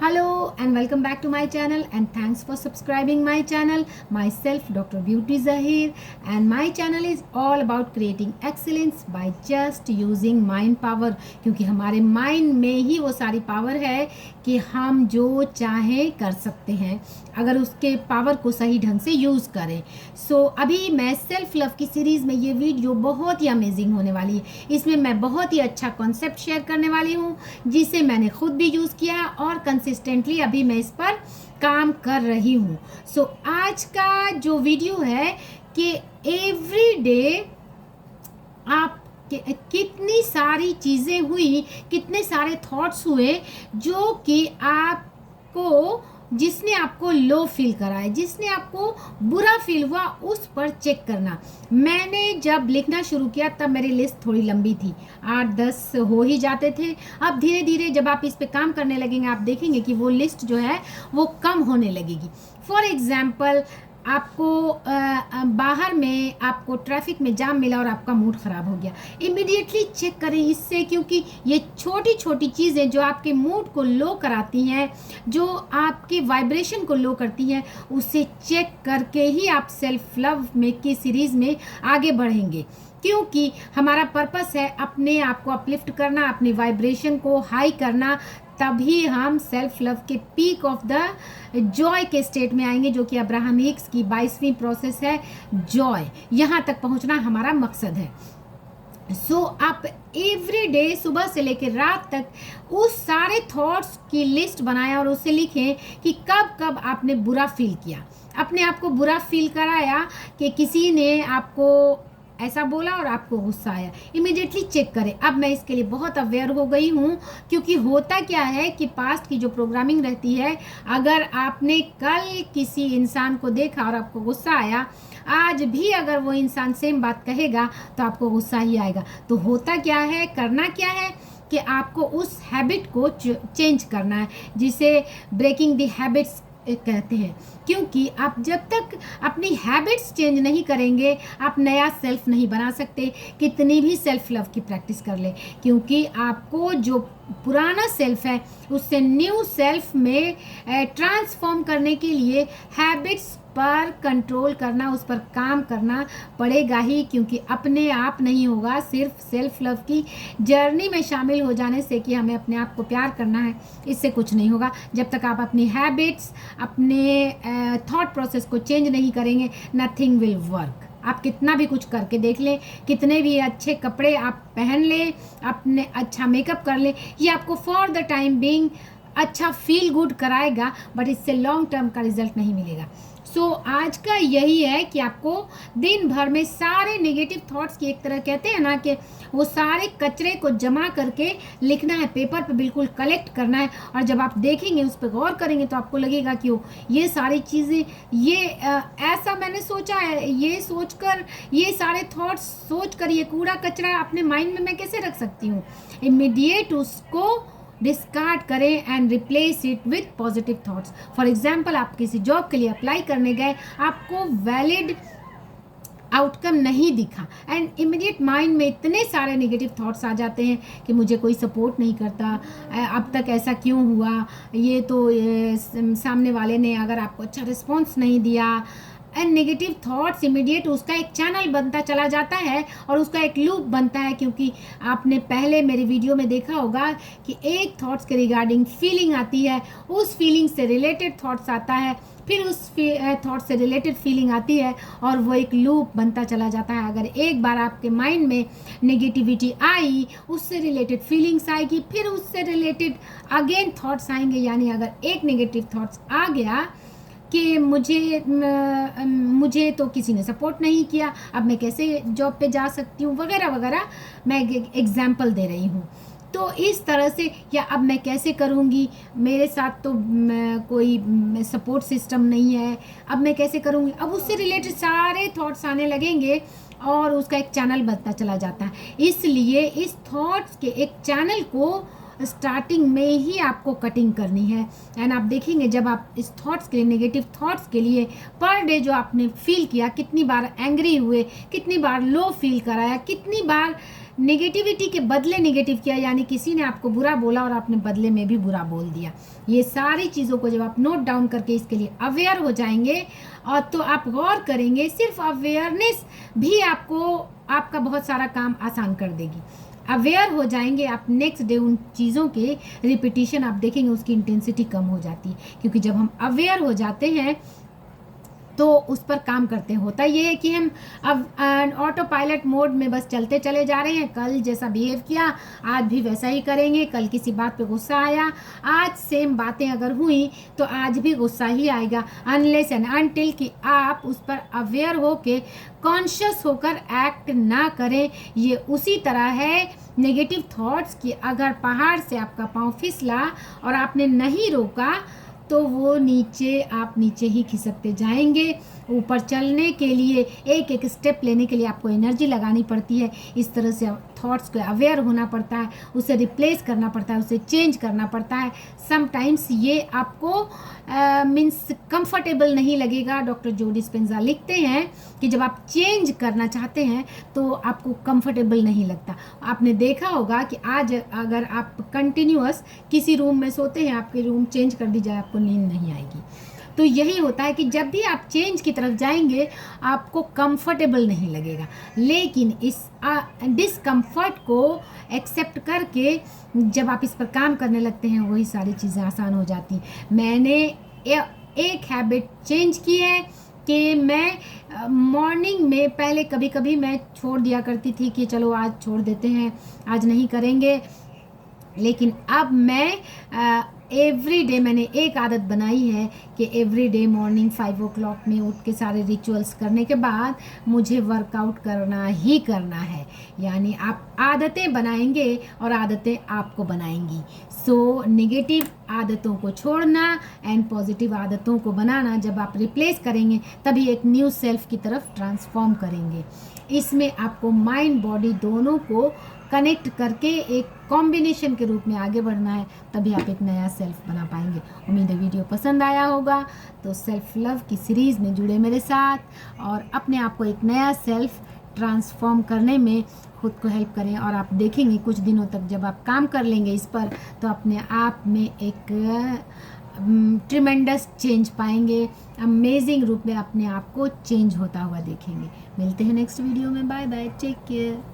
Hello and welcome back to my channel and thanks for subscribing my channel. Myself Dr. Beauty Zahir and my channel is all about creating excellence by just using mind power क्योंकि हमारे mind में ही वो सारी power है कि हम जो चाहें कर सकते हैं अगर उसके पावर को सही ढंग से यूज़ करें। अभी मैं सेल्फ लव की सीरीज़ में ये वीडियो बहुत ही अमेजिंग होने वाली है। इसमें मैं बहुत ही अच्छा कॉन्सेप्ट शेयर करने वाली हूँ जिसे मैंने खुद भी यूज़ किया है और कंसिस्टेंटली अभी मैं इस पर काम कर रही हूँ। आज का जो वीडियो है कि एवरी डे आप कितनी सारी चीज़ें हुई, कितने सारे थॉट्स हुए जो कि आपको जिसने आपको लो फील कराए, जिसने आपको बुरा फील हुआ, उस पर चेक करना। मैंने जब लिखना शुरू किया तब मेरी लिस्ट थोड़ी लंबी थी, 8-10 हो ही जाते थे। अब धीरे धीरे जब आप इस पे काम करने लगेंगे आप देखेंगे कि वो लिस्ट जो है वो कम होने लगेगी। फॉर एग्ज़ाम्पल आपको बाहर में आपको ट्रैफिक में जाम मिला और आपका मूड ख़राब हो गया, इमीडिएटली चेक करें इससे, क्योंकि ये छोटी छोटी चीज़ें जो आपके मूड को लो कराती हैं, जो आपके वाइब्रेशन को लो करती हैं, उसे चेक करके ही आप सेल्फ लव में की सीरीज़ में आगे बढ़ेंगे। क्योंकि हमारा पर्पस है अपने आप को अपलिफ्ट करना, अपनी वाइब्रेशन को हाई करना, तभी हम सेल्फ लव के पीक ऑफ द जॉय के स्टेट में आएंगे, जो कि अब्राहम हिक्स की 22वीं प्रोसेस है जॉय। यहाँ तक पहुँचना हमारा मकसद है। आप एवरी डे सुबह से लेकर रात तक उस सारे थॉट्स की लिस्ट बनाएं और उसे लिखें कि कब कब आपने बुरा फील किया, अपने आप को बुरा फील कराया कि किसी ने आपको ऐसा बोला और आपको गुस्सा आया। इमीडिएटली चेक करें। अब मैं इसके लिए बहुत अवेयर हो गई हूँ, क्योंकि होता क्या है कि पास्ट की जो प्रोग्रामिंग रहती है, अगर आपने कल किसी इंसान को देखा और आपको गुस्सा आया, आज भी अगर वो इंसान सेम बात कहेगा तो आपको गुस्सा ही आएगा। तो होता क्या है, करना क्या है कि आपको उस हैबिट को चेंज करना है, जिसे ब्रेकिंग द हैबिट्स कहते हैं। क्योंकि आप जब तक अपनी हैबिट्स चेंज नहीं करेंगे आप नया सेल्फ नहीं बना सकते, कितनी भी सेल्फ लव की प्रैक्टिस कर ले। क्योंकि आपको जो पुराना सेल्फ है उससे न्यू सेल्फ में ट्रांसफॉर्म करने के लिए हैबिट्स पर कंट्रोल करना, उस पर काम करना पड़ेगा ही। क्योंकि अपने आप नहीं होगा, सिर्फ सेल्फ लव की जर्नी में शामिल हो जाने से कि हमें अपने आप को प्यार करना है, इससे कुछ नहीं होगा। जब तक आप अपनी हैबिट्स, अपने थॉट प्रोसेस को चेंज नहीं करेंगे, नथिंग विल वर्क। आप कितना भी कुछ करके देख लें, कितने भी अच्छे कपड़े आप पहन लें, अपने अच्छा मेकअप कर लें, ये आपको फॉर द टाइम बीइंग अच्छा फील गुड कराएगा, बट इससे लॉन्ग टर्म का रिजल्ट नहीं मिलेगा। आज का यही है कि आपको दिन भर में सारे नेगेटिव थॉट्स की, एक तरह कहते हैं ना कि वो सारे कचरे को जमा करके लिखना है, पेपर पे बिल्कुल कलेक्ट करना है। और जब आप देखेंगे, उस पर गौर करेंगे, तो आपको लगेगा कि ये सारी चीज़ें, ये ऐसा मैंने सोचा है, ये सोचकर, ये सारे थॉट्स सोचकर ये कूड़ा कचरा अपने माइंड में मैं कैसे रख सकती हूँ। इमीडिएट उसको डिस्कार्ड करें and replace it with positive thoughts. For example, आप किसी जॉब के लिए अप्लाई करने गए, आपको वैलिड आउटकम नहीं दिखा एंड इमीडिएट माइंड में इतने सारे नेगेटिव थॉट्स आ जाते हैं कि मुझे कोई सपोर्ट नहीं करता, अब तक ऐसा क्यों हुआ, ये तो सामने वाले ने अगर आपको अच्छा रिस्पॉन्स नहीं दिया, एंड नेगेटिव थॉट्स इमीडिएट उसका एक चैनल बनता चला जाता है और उसका एक लूप बनता है। क्योंकि आपने पहले मेरी वीडियो में देखा होगा कि एक थॉट्स के रिगार्डिंग फीलिंग आती है, उस फीलिंग से रिलेटेड थॉट्स आता है, फिर उस थॉट से रिलेटेड फीलिंग आती है और वो एक लूप बनता चला जाता है। अगर एक बार आपके माइंड में नेगेटिविटी आई, उससे रिलेटेड फीलिंग्स आएगी, फिर उससे रिलेटेड अगेन थॉट्स आएंगे। यानी अगर एक नेगेटिव थॉट्स आ गया कि मुझे तो किसी ने सपोर्ट नहीं किया, अब मैं कैसे जॉब पे जा सकती हूँ, वगैरह वगैरह, मैं एग्जाम्पल दे रही हूँ। तो इस तरह से, या अब मैं कैसे करूँगी, मेरे साथ तो कोई सपोर्ट सिस्टम नहीं है, अब मैं कैसे करूँगी, अब उससे रिलेटेड सारे थॉट्स आने लगेंगे और उसका एक चैनल बनता चला जाता है। इसलिए इस थॉट्स के एक चैनल को स्टार्टिंग में ही आपको कटिंग करनी है। एंड आप देखेंगे जब आप इस थॉट्स के लिए, नेगेटिव थॉट्स के लिए पर डे जो आपने फील किया, कितनी बार एंग्री हुए, कितनी बार लो फील कराया, कितनी बार नेगेटिविटी के बदले नेगेटिव किया, यानी किसी ने आपको बुरा बोला और आपने बदले में भी बुरा बोल दिया। ये सारी चीज़ों को जब आप नोट डाउन करके इसके लिए अवेयर हो जाएंगे और तो आप गौर करेंगे, सिर्फ अवेयरनेस भी आपका बहुत सारा काम आसान कर देगी। अवेयर हो जाएंगे आप, नेक्स्ट डे उन चीज़ों के रिपीटिशन आप देखेंगे, उसकी इंटेंसिटी कम हो जाती है। क्योंकि जब हम अवेयर हो जाते हैं तो उस पर काम करते हैं। होता ये है कि हम अब ऑटो पायलट मोड में बस चलते चले जा रहे हैं। कल जैसा बिहेव किया आज भी वैसा ही करेंगे। कल किसी बात पे गुस्सा आया, आज सेम बातें अगर हुई तो आज भी गुस्सा ही आएगा, अनलेस एंड अनटिल कि आप उस पर अवेयर हो के कॉन्शियस होकर एक्ट ना करें। ये उसी तरह है नेगेटिव थॉट्स कि अगर पहाड़ से आपका पाँव फिसला और आपने नहीं रोका तो वो आप नीचे ही खिसकते जाएंगे। ऊपर चलने के लिए एक एक स्टेप लेने के लिए आपको एनर्जी लगानी पड़ती है। इस तरह से थॉट्स को अवेयर होना पड़ता है, उसे रिप्लेस करना पड़ता है, उसे चेंज करना पड़ता है। समटाइम्स ये आपको मीन्स कंफर्टेबल नहीं लगेगा। डॉक्टर जो डिस्पेंजा लिखते हैं कि जब आप चेंज करना चाहते हैं तो आपको कंफर्टेबल नहीं लगता। आपने देखा होगा कि आज अगर आप कंटिन्यूअस किसी रूम में सोते हैं, आपके रूम चेंज कर दी जाए, आपको नींद नहीं आएगी। तो यही होता है कि जब भी आप चेंज की तरफ जाएंगे आपको कंफर्टेबल नहीं लगेगा, लेकिन इस डिसकम्फर्ट को एक्सेप्ट करके जब आप इस पर काम करने लगते हैं वही सारी चीज़ें आसान हो जाती हैं। मैंने एक हैबिट चेंज की है कि मैं मॉर्निंग में पहले कभी कभी मैं छोड़ दिया करती थी कि चलो आज छोड़ देते हैं, आज नहीं करेंगे, लेकिन अब मैं एवरी डे मैंने एक आदत बनाई है कि एवरी डे मॉर्निंग 5 o'clock में उठ के सारे रिचुअल्स करने के बाद मुझे वर्कआउट करना ही करना है। यानी आप आदतें बनाएंगे और आदतें आपको बनाएंगी। सो नेगेटिव आदतों को छोड़ना एंड पॉजिटिव आदतों को बनाना जब आप रिप्लेस करेंगे तभी एक न्यू सेल्फ की तरफ ट्रांसफॉर्म करेंगे। इसमें आपको माइंड बॉडी दोनों को कनेक्ट करके एक कॉम्बिनेशन के रूप में आगे बढ़ना है, तभी आप एक नया सेल्फ बना पाएंगे। उम्मीद है वीडियो पसंद आया होगा। तो सेल्फ लव की सीरीज़ में जुड़े मेरे साथ और अपने आप को एक नया सेल्फ ट्रांसफॉर्म करने में खुद को हेल्प करें। और आप देखेंगे कुछ दिनों तक जब आप काम कर लेंगे इस पर तो अपने आप में एक ट्रिमेंडस चेंज पाएंगे। अमेजिंग रूप में अपने आप को चेंज होता हुआ देखेंगे। मिलते हैं नेक्स्ट वीडियो में। Bye bye, take care.